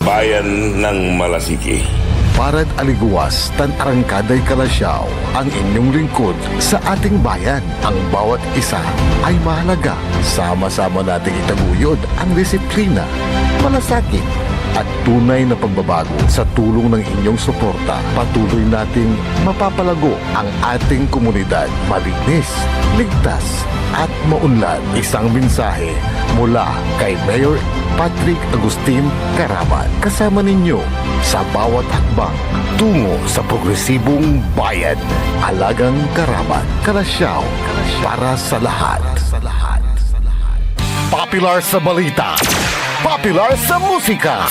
bayan ng Malasiki. Parad aliguas tan arangkaday kalasyaw ang inyong lingkod sa ating bayan. Ang bawat isa ay mahalaga. Sama-sama nating itaguyod ang disiplina, malasakit at tunay na pagbabago. Sa tulong ng inyong suporta, patuloy nating mapapalago ang ating komunidad. Malinis, ligtas at maunlad. Isang mensahe mula kay Mayor Patrick Agustin Caraman. Kasama ninyo sa bawat hakbang tungo sa progresibong bayan. Alagang Caraman, Kalasyaw, para sa lahat. Popular sa balita, popular sa musika.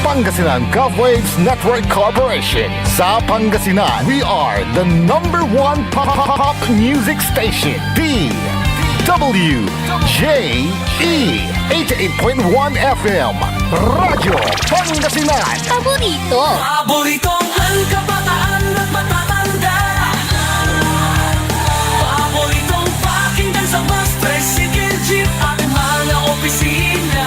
Pangasinan Waves Network Corporation. Sa Pangasinan, we are the number one pop music station. WJE 88.1 FM Radyo Pangasinan. Paboritong ang kabataan at matatanda. Paboritong pakinggan sa bus, tricycle, jeep at mga opisina.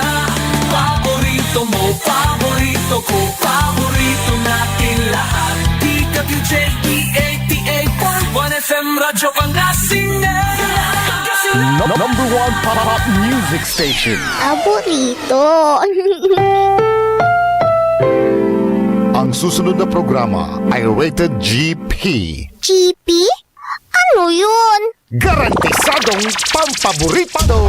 Paborito mo, paborito ko, paborito natin lahat. DWJE 88.1 FM Radyo Pangasinan. Number one pop music station. Paborito. Ang susunod na programa ay rated GP. GP? Ano yun? Garantisadong pampaborito!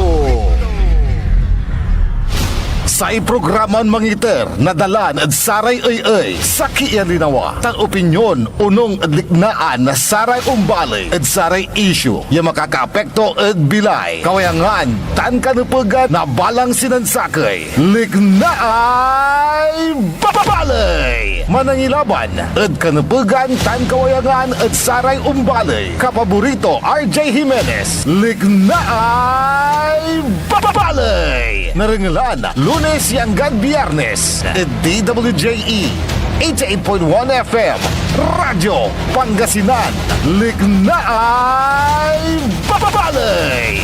Sa iprograman mangiter, nadalan at saray ay sa kialinawa. Tan opinyon, unong adliknaan na saray umbalay at saray issue. Yung makakaapekto at bilay. Kawayangan, tan kanupugan na balang sinansakay. Liknaay babalay! Manangilaban at kanupugan, tan kawayangan at saray umbalay. Kapaborito, RJ Jimenez. Liknaay babalay! Narangalan, Lunes hanggang Biyernes, DWJE 88.1 FM Radyo Pangasinan. Liknaay babalay!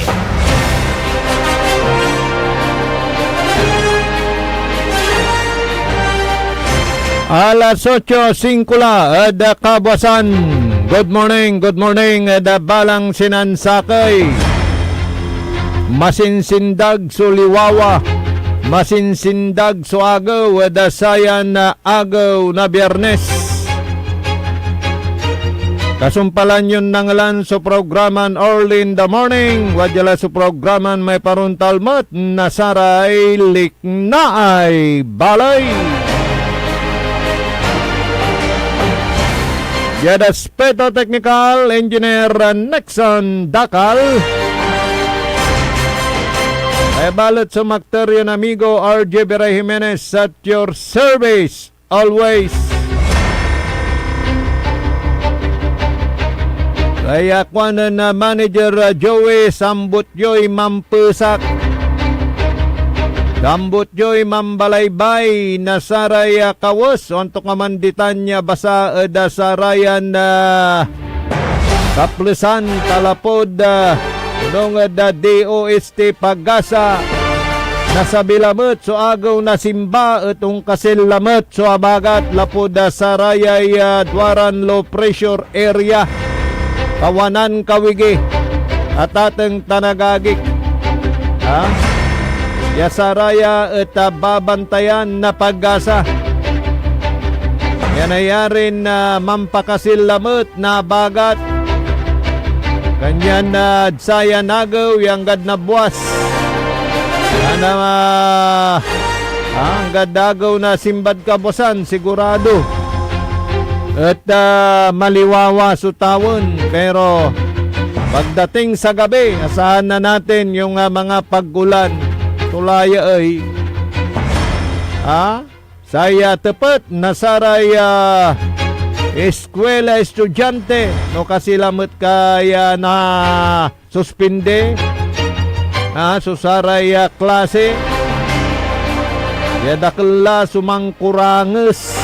Alas 8:05 ada kabuasan. Good morning, ada balang sinansakay. Masinsindag suliwawa, masinsindag so agaw, dasayan na agaw na Biyernes. Kasumpalan yun nangalan sa programan Early in the Morning. Wadjala sa programan may paruntalmat na saray liknaay balay. Yada Speto Technical Engineer Nexon Dakal. Ay balot sa makteryo na amigo RJ Beray Jimenez at your service always. Kaya kwanan na manager Joey Sambutyoy Mampusak. Sambutyoy Mambalaybay nasaray kawas. Untuk kamanditan niya basa dasarayan na kaplusan talapod nung DOST Pagasa nasa bilamot so agaw na simba itong kasilamot so abagat lapod sa rayay Dwaran low pressure area kawanan kawigi at ateng tanagagik yasaraya at babantayan na Pagasa yanayarin na mampakasilamot na bagat kanyan na saya nagaw yang gad na buwas. Ana ang gadagaw na simbad kabusan sigurado. At maliwawa sutawon pero pagdating sa gabi asahan na natin yung mga paggulan. Tulaya ay saya tepat nasaray eskwela estudyante no kasilamot kaya na suspinde susaray klase yadakla sumangkuranges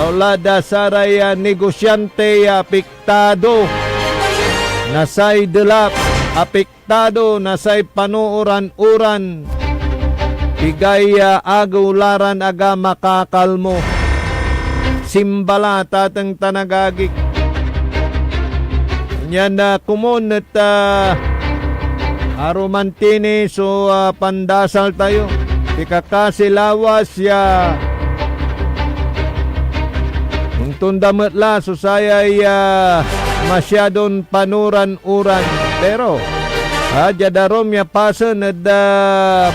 lola dasaray negosyante apektado nasay delap apektado nasay panuuran-uran Igay agularan aga makakalmo. Simbala tatang tanagagik. Yan na kumon at aromantini so pandasal tayo. Ikakasilawas ya kung tundamatla so sayay masyadong panuran-uran. Pero jadarom ya pasen at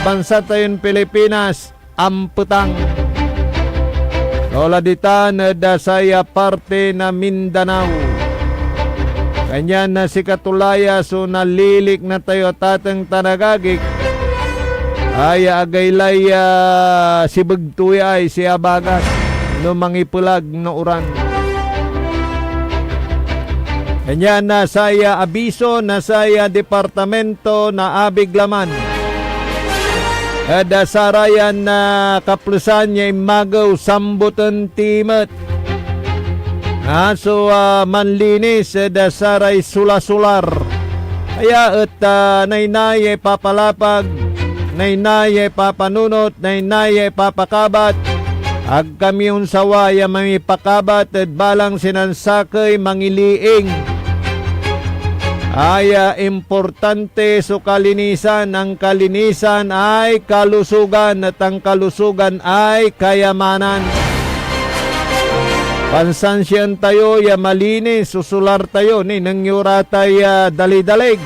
bansa tayon Pilipinas amputang. Lola ditan at saya parte na Mindanao. Kanya na si Katulaya so nalilik na tayo tatang tanagagik ay agaylay si Bagtuy ay si Abagat no mangipulag no uran. Kanya na saya abiso na saya departamento na abiglaman. Ada sarayan na kaplusan niya imagaw sambutan timet. So manlinis dasaray sulasular. Kaya at naynay papalapag, naynay papanunot, naynay papakabat. Ag kami unsawaya mamipakabat at balang sinansakay mangiliing. Ay importante so kalinisan. Ang kalinisan ay kalusugan at ang kalusugan ay kayamanan. Pansansyan tayo ya malinis, susular tayo ni nangyura tayo dali-dalig.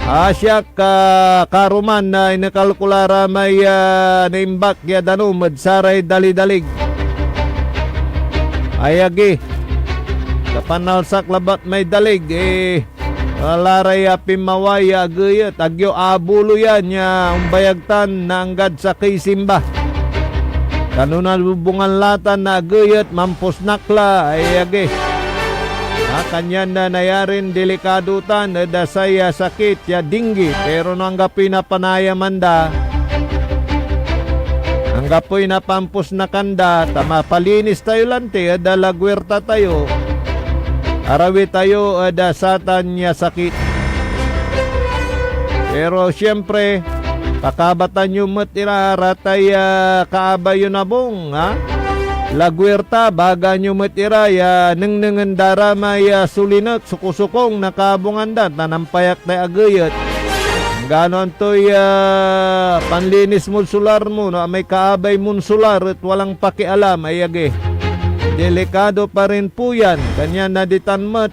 Asyak karuman na inakalkulara may naimbak ya danum saray dali-dalig. Ayagi, kapanalsak labat may dalig laray pimaway agayat agyo abulo yan ya umbayagtan na anggad sa kisimba. Kanunan bubungan latan na agayat mampos nakla ay agi. Kanyan na nayarin delikadutan na dasaya sakit ya dinggi pero nanggapin na panaya manda. Anggapoy na pampos na kanda tama palinis tayo lante ada lagwerta tayo. Arawi tayo ada satan ya sakit. Pero siyempre pakabatan nyo matira ratay kaabayo na bong lagwerta baga nyo matira ya nengendara may sulinak sukusukong nakabunganda tanampayak tayo agayat ganon to'y panlinis mo sular mo no? May kaabay mo sular at walang pakialam ay agi delikado pa rin po yan kanya naditan mat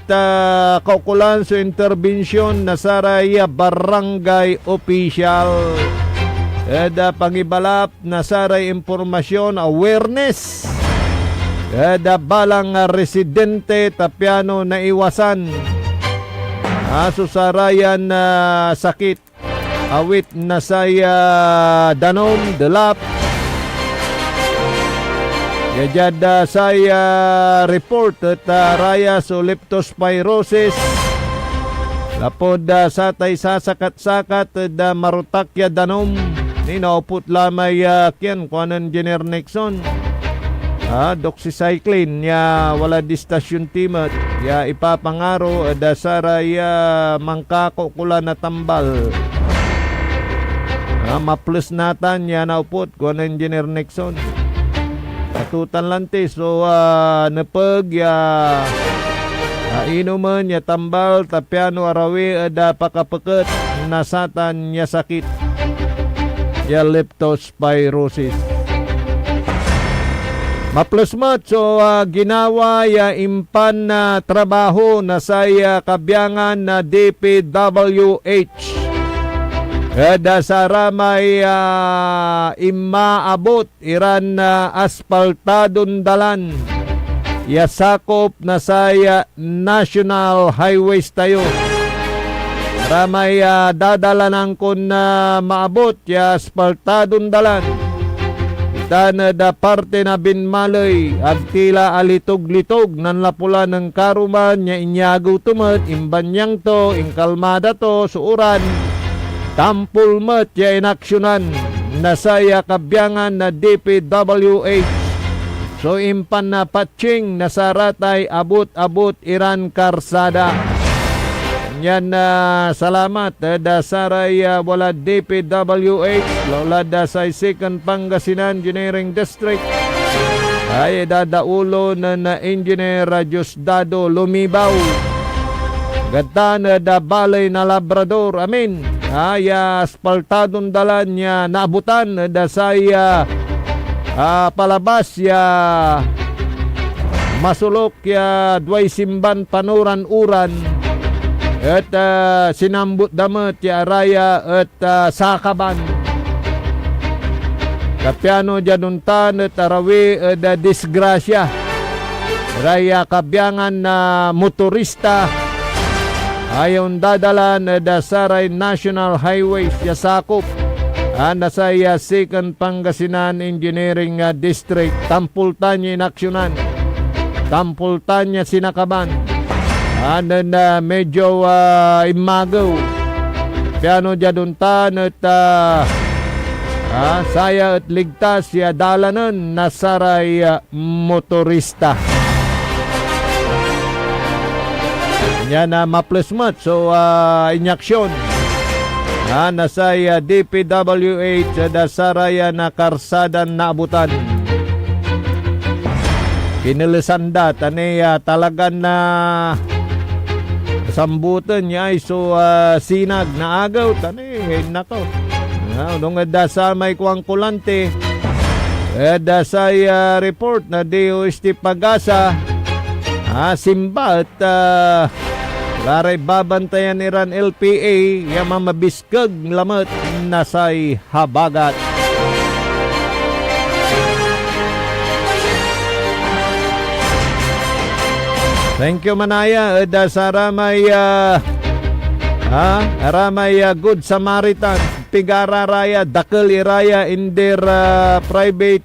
kaukulan sa interbensyon na saraya barangay official. Kada pangibalap na saray impormasyon awareness. Kada balang residente tapyano na iwasan. Susarayan na sakit. Awit na saya danom, delap. Yajada saya report at raya so leptospirosis. Lapod satay sasakat-sakat da marutakya danom. Ninaupot lamay kian kuanan Engineer Nixon. Doxycycline ya wala distasyon timat ya ipapangaro dasara ya mangkako kula na tambal. Maplus natan ya naupot kuanan Engineer Nixon. Katutan lante so nepeg ya inuman ya tambal tapyano arawi ada pakapeket nasatan ya sakit ya leptospirosis. Maplusmat so ginawa ya impan na trabaho na saya kabyangan na DPWH. Kada saramay imaabot iran na asfaltadon dalan. Yasakop na saya national highways tayo. Ramay dadalanang kun na maabot ya asfaltadon dalan. Itana da parte na binmalay agtila alitog-litog nan lapula ng karuman nya inyagaw tumat imbanyang to ingkalmada to suuran tampul mat ya inaksyonan nasaya kabyangan na DPWH. So impan na patching nasaratay abot-abot iran karsada. Yan na salamat da saray wala DPWH lola da sa Second Pangasinan Engineering District ay dadaulo na engineer Diosdado Lumibaw gatan da balay na Labrador amin ay asfaltadong dalan niya naabutan da saya palabas ya masulok ya duay simban panuran-uran at sinambut damat ya araya at sakaban kapiano januntan at arawi da disgrasya raya kabyangan na motorista ayon dadalan da saray National Highways ya sakop nasaya Second Pangasinan Engineering District tampultan niya inaksyonan tampultan niya sinakaban na medyo imagaw piano jaduntan at saya at ligtas ya dalanan na saray motorista yan na maplusmat so inyaksyon nasaya DPWH da saraya na karsadan na abutan kinilisanda taniya talagan na sambutan niya ay so sinag na agaw tani nako nung da sa may kuangkulante da saya report na DOST Pagasa simba at laray babantayan ni Ran LPA yung mamabiskag lamat nasay habagat. Thank you Manaya da sa aramay Good Samaritan Pigara Raya Dakal Iraya in their private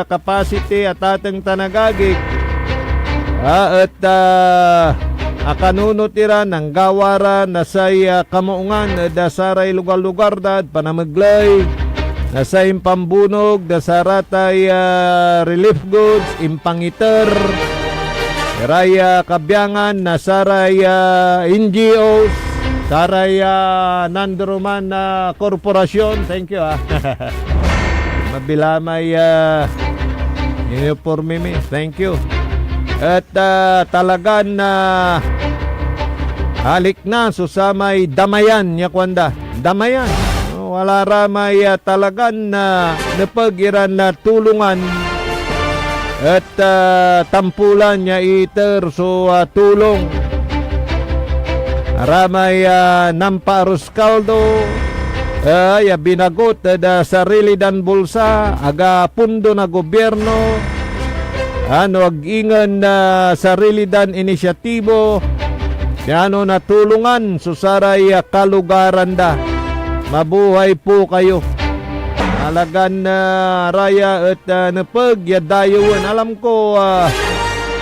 capacity at atang tanagagik at akanunot ira ng gawara na say kamuungan da saray lugar-lugar da panamaglay na say pambunog da saratay relief goods impangiter raya kabyangan na saray NGOs saray nanduruman na korporasyon thank you mabilamay uniforme mi thank you at talagan na halik na susamay damayan niya kwanda damayan wala ramay talagan na napagiran na tulungan at tampulan niya iter so tulong ramay namparos kaldo binagot da sarili dan bulsa aga pundo na gobyerno ag-ingan na sarili dan inisyatibo na tulungan susaray kalugaran da mabuhay po kayo alagan na raya at napag yadayon alam ko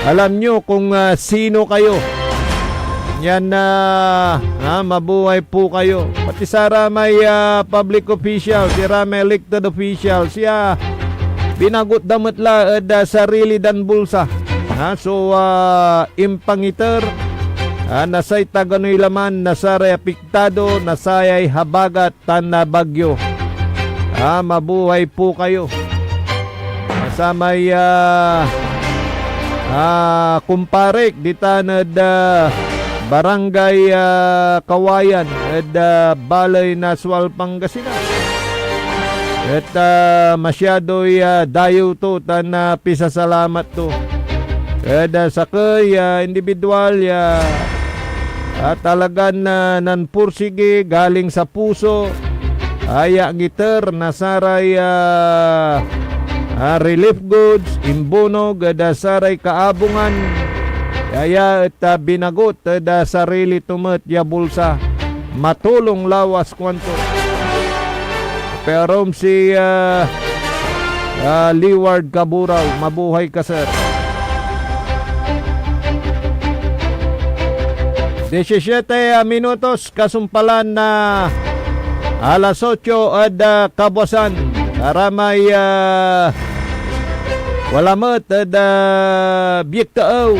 alam nyo kung sino kayo yan na mabuhay po kayo pati sa ramay public official si ramay elected official siya binagot damat la da sarili dan bulsa so impangiter nasay taganoy laman nasaray apiktado nasayay habagat tan na bagyo mabuhay po kayo masamay kumparek ditan da barangay Kawayan balay Naswal Pangasinan at masyado dayo to tan pisasalamat to kada sa kay individual talagan nanpursige galing sa puso aya ngiter nasaray relief goods imbunog da saray kaabungan aya at binagot da sarili tumet ya bulsa matulong lawas kwanto pero si Liward Kaburaw mabuhay ka sir 17 minutos kasumpalan na alas 8 at kabuasan aramay walamat at biyektaw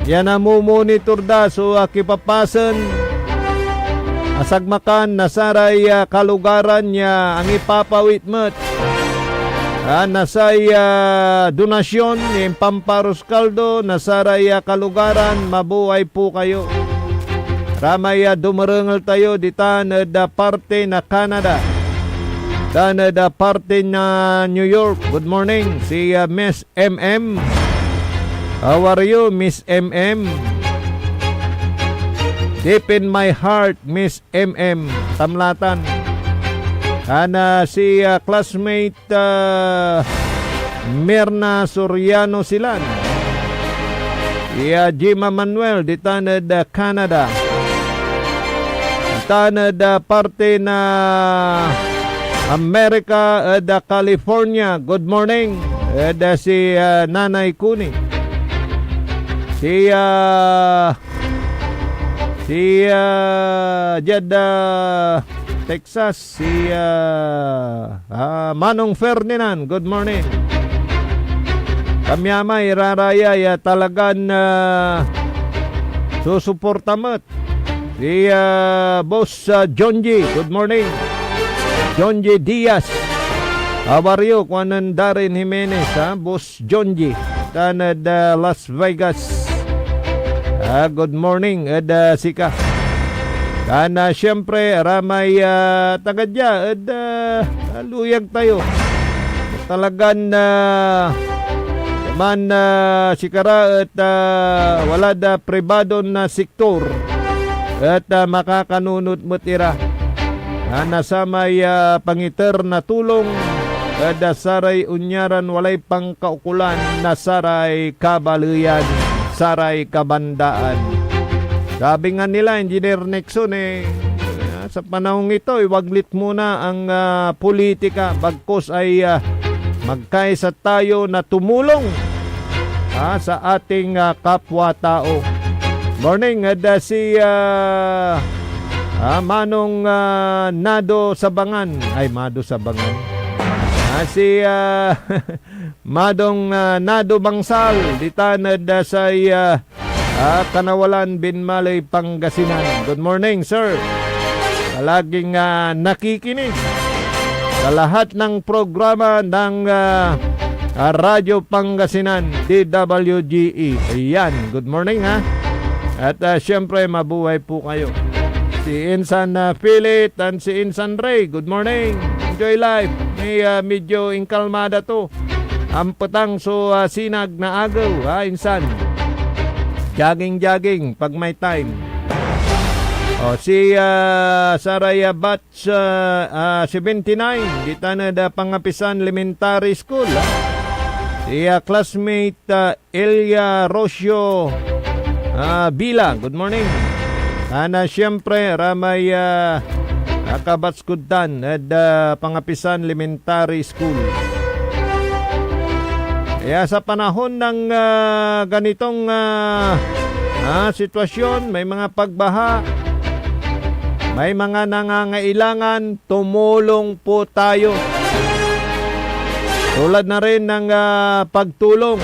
yan ang mumonitor da so kipapasan Asagmakan nasaray kalugaran niya ang ipapawit mo't. Nasay donasyon ng Pamparos Caldo, nasaray kalugaran, mabuhay po kayo. Ramay dumarangal tayo di tanad parte na Canada. Tanad parte na New York. Good morning, si Miss MM. How are you, Miss MM? Deep in my heart, Miss MM. Tamlatan. Si classmate Mirna Soriano Silan. Jima Manuel di tanad Canada. Tanad parte na Amerika California. Good morning. Si Nanay Kuni. Si Jeddah Texas, si Manong Ferdinand, good morning. Kamyama iraraya talagan susuporta mo't. Si Boss John G, good morning. John G Diaz, how are you? Kuanan Darren Jimenez, Boss John G, tanad Las Vegas. Good morning, Sika. Kana siyempre ramay tagadya luyag tayo. Talagan man sikara at wala da pribado na sektor at makakanunot mo tira. Nasa may pangiter na tulong at saray unyaran walay pangkaukulan na saray kabaluyan, saray kabandaan. Sabi nga nila, Engineer Nixon, sa panahong ito, iwaglit muna ang politika. Bagkos ay magkaisa tayo na tumulong sa ating kapwa-tao. Morning, si Manong Nado Sabangan. Ay, Mado Sabangan. Si Madong Nado Bangsal, ditanad sa Kanawalan, Binmalay, Pangasinan. Good morning, sir. Palaging nakikinig sa lahat ng programa ng Radyo Pangasinan, DWGE. Ayan, good morning ha. At syempre, mabuhay po kayo. Si Insan Philip and si Insan Ray, good morning. Enjoy life. May medyo inkalmada to. Ang petang so sinag na agaw, Insan. Jogging pag may time. Si Saraya Batch 79 dito na Pangapisan Elementary School. Si classmate Elia Rocio Bila, good morning. Siyempre ramay kabatskudan at Pangapisan Elementary School. Kaya sa panahon ng ganitong sitwasyon, may mga pagbaha, may mga nangangailangan, tumulong po tayo. Tulad na rin ng pagtulong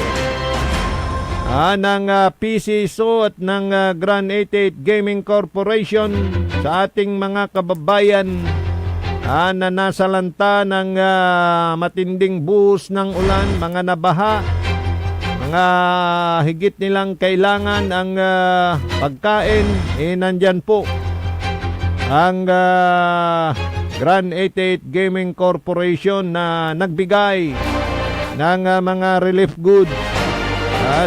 ng PCSO at ng Grand 88 Gaming Corporation sa ating mga kababayan na nasalanta ng matinding buhos ng ulan, mga nabaha, mga higit nilang kailangan ang pagkain, nandyan po ang Grand 88 Gaming Corporation na nagbigay ng mga relief goods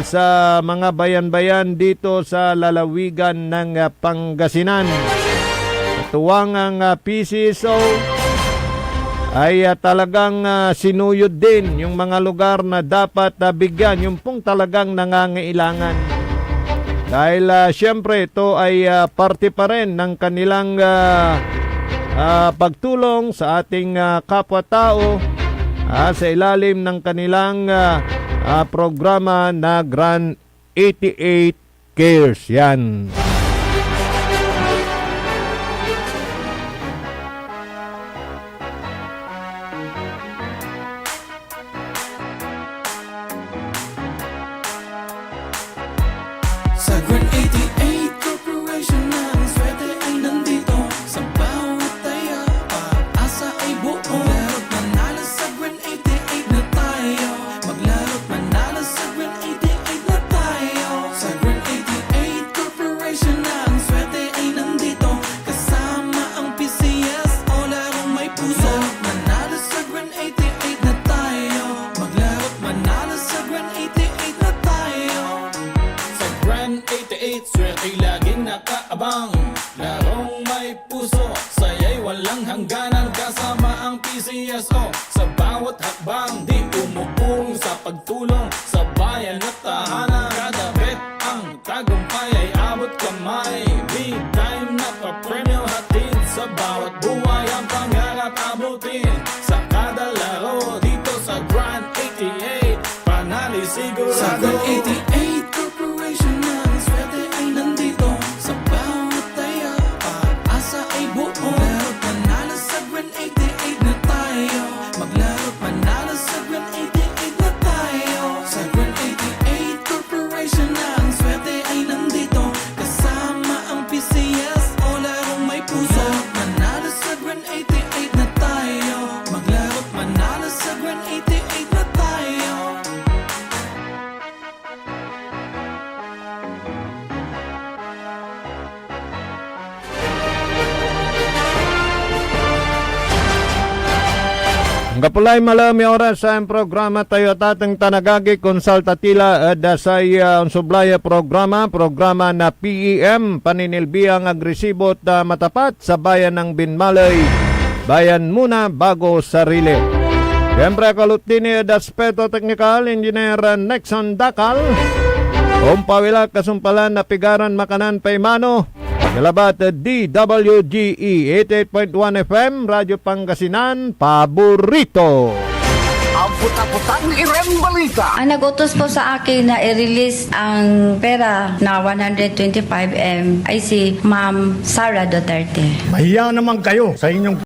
sa mga bayan-bayan dito sa lalawigan ng Pangasinan. Tuwang ang PCSO ay talagang sinuyod din yung mga lugar na dapat bigyan, yung pong talagang nangangailangan. Dahil siyempre ito ay parte pa rin ng kanilang pagtulong sa ating kapwa-tao sa ilalim ng kanilang programa na Grand 88 Cares. Yan. Sa Grand 88 Corporation na ang swerte ay nandito. Sa PCSO sa bawat hakbang, di umuong sa pagtulong sa bayan at tahanan. Kada bet ang tagumpay ay abot kamay, big time na pa-premyo hatid sa bawat buhay. Ang pangarap abutin sa kada laro dito sa Grand 88, panali sigurado. Sa Grand 88 Corporation ng swerte ay nandito sa bawat taya, pag-asa ay buo. Maglaro't manalo sa Grand 88 na tayo, maglaro't manalo sa Grand 88 na tayo. Sa Grand 88 Corporation ng swerte ay nandito, kasama ang PCS o larong may puso. Manalo sa Grand 88 na tayo, maglaro't manalo sa Grand 88 na tayo. Ang kapulay malami oras sa ang programa tayo tatang tanagagi konsultatila dasay unsublaya programa na PEM paninilbiang agresibo at matapat sa bayan ng Binmalay. Bayan muna bago sarili. Siyempre kalutini daspeto technical engineer Nexon Dakal. Kumpawila kasumpalan na pigaran makanan paymano. Kalabat DWGE 88.1 FM, Radyo Pangasinan, paborito. Ang puta-putang irembalita. Ang nagutos po sa akin na i-release ang pera na 125M ay si Ma'am Sara Duterte. Mahiya naman kayo sa inyong